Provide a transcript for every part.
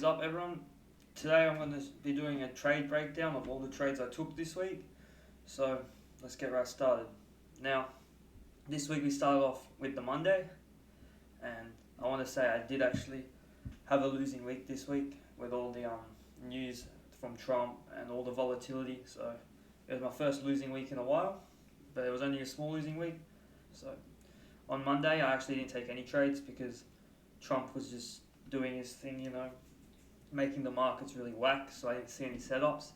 What's up, everyone? Today I'm going to be doing a trade breakdown of all the trades I took this week. So let's get right started. Now, this week we started off with the Monday, and I want to say I did actually have a losing week this week with all the news from Trump and all the volatility. So it was my first losing week in a while, but it was only a small losing week. So on Monday I actually didn't take any trades because Trump was just doing his thing, making the markets really whack, so I didn't see any setups,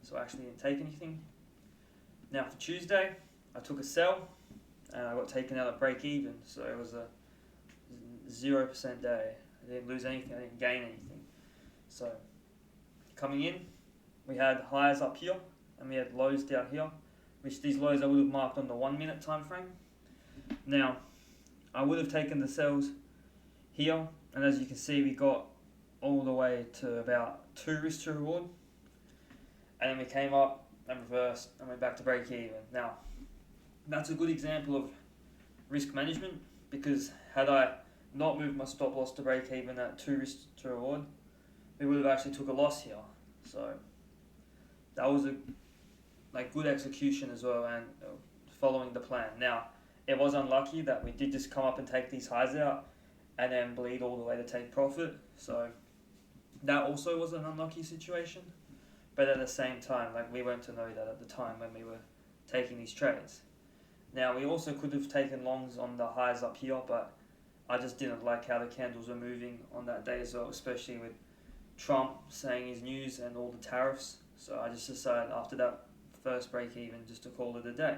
so I actually didn't take anything. Now for Tuesday, I took a sell, and I got taken out at break even, so it was a 0% day. I didn't lose anything, I didn't gain anything. So coming in, we had highs up here, and we had lows down here, which these lows I would have marked on the 1 minute time frame. Now, I would have taken the sells here, and as you can see, we got all the way to about 2 risk to reward, and then we came up and reversed and went back to break even. Now that's a good example of risk management, because had I not moved my stop loss to break even at 2 risk to reward, we would have actually took a loss here. So that was a good execution as well, and following the plan. Now it was unlucky that we did just come up and take these highs out and then bleed all the way to take profit. So that also was an unlucky situation, but at the same time, we weren't to know that at the time when we were taking these trades. Now we also could have taken longs on the highs up here, but I just didn't like how the candles were moving on that day as well, especially with Trump saying his news and all the tariffs. So I just decided after that first break even just to call it a day.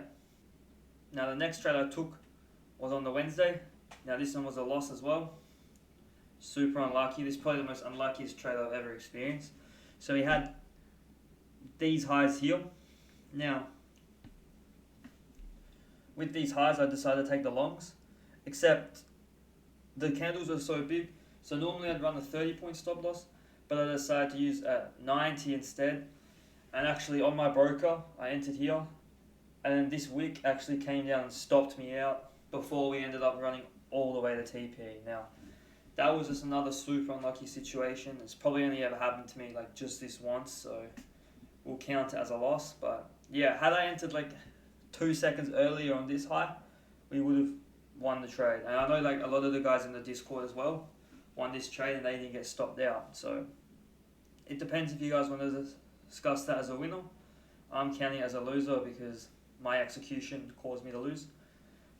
Now the next trade I took was on the Wednesday. Now this one was a loss as well. Super unlucky. This is probably the most unluckiest trade I've ever experienced. So we had these highs here. Now, with these highs, I decided to take the longs, except the candles are so big. So normally I'd run a 30-point stop loss, but I decided to use a 90 instead. And actually on my broker, I entered here, and then this wick actually came down and stopped me out before we ended up running all the way to TP. Now, that was just another super unlucky situation. It's probably only ever happened to me just this once, so we'll count it as a loss. But yeah, had I entered 2 seconds earlier on this high, we would have won the trade. And I know a lot of the guys in the Discord as well won this trade and they didn't get stopped out. So it depends if you guys want to discuss that as a winner. I'm counting it as a loser because my execution caused me to lose.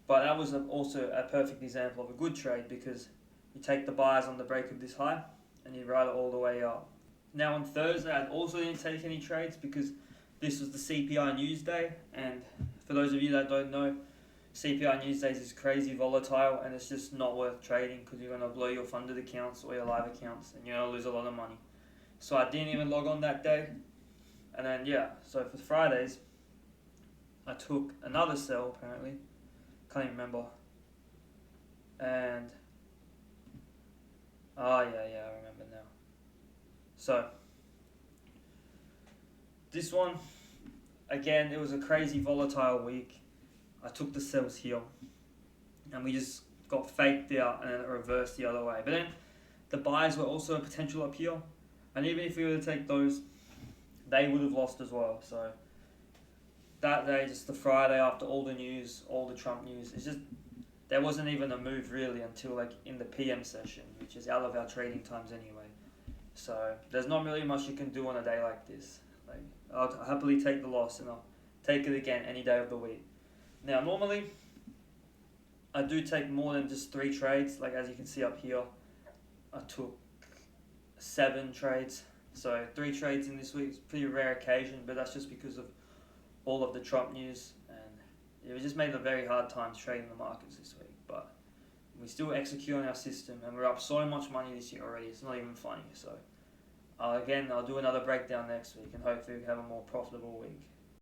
But that was also a perfect example of a good trade, because you take the buys on the break of this high and you ride it all the way up. Now on Thursday, I also didn't take any trades because this was the CPI news day, and for those of you that don't know, CPI news days is crazy volatile and it's just not worth trading, because you're going to blow your funded accounts or your live accounts and you're going to lose a lot of money. So I didn't even log on that day. And then so for Fridays, I took another sell apparently, can't even remember, and I remember now. So this one, again, it was a crazy volatile week. I took the sells here, and we just got faked out and then it reversed the other way. But then the buys were also a potential up here, and even if we were to take those, they would have lost as well. So that day, just the Friday after all the news, all the Trump news, it's just, there wasn't even a move really until in the PM session, which is out of our trading times anyway. So there's not really much you can do on a day like this. I'll happily take the loss, and I'll take it again any day of the week. Now normally I do take more than just 3 trades. As you can see up here, I took 7 trades. So 3 trades in this week is a pretty rare occasion, but that's just because of all of the Trump news, and it just made a very hard time trading the markets this week. But we still execute on our system, and we're up so much money this year already, it's not even funny. So again, I'll do another breakdown next week, and hopefully we have a more profitable week.